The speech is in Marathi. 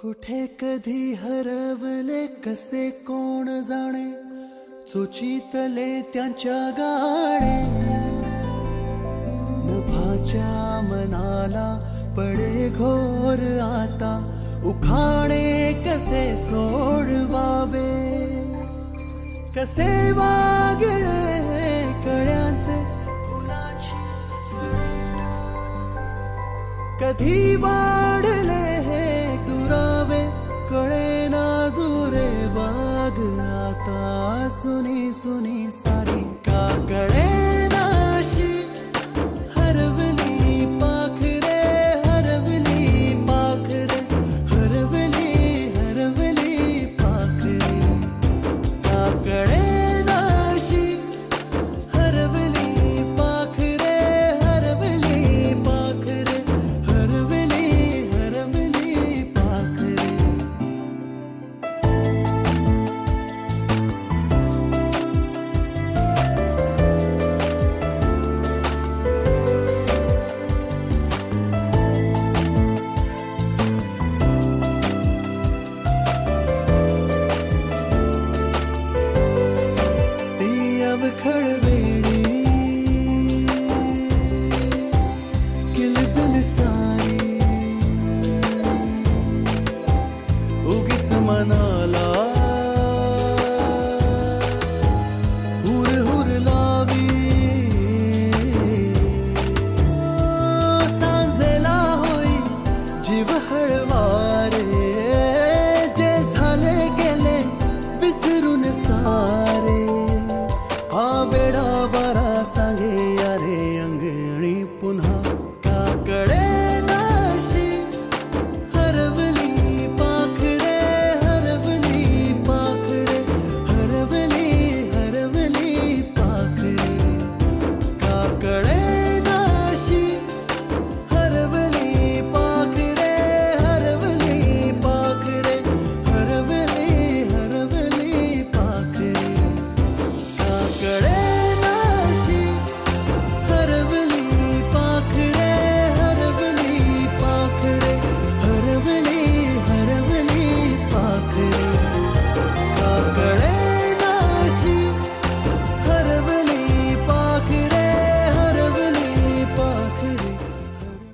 कुठे कधी हरवले कसे कोण जाणे, चोचीतले त्यांच्या गाणे. नभाच्या मनाला पडे घोर आता, उखाणे कसे सोडवावे. कसे वागळे कळ्यांचे फुलाची कळेना, कधी वाढले हे दुरावे कळेना जुरे बाग. आता सुनी सुनी सारी का कळेना अशी, हरवली पाखरे हरवली पाखरे हरवली हरवली पाखरे. का कळेना अशी, हरवली पाखरे हरवली पाखरे हरवली हरवली पाखरे. ती अवखळ वेळी किलबिल सारी, उगीच मनाला हुर हुर लावी. सांजेला होई जीव हळवा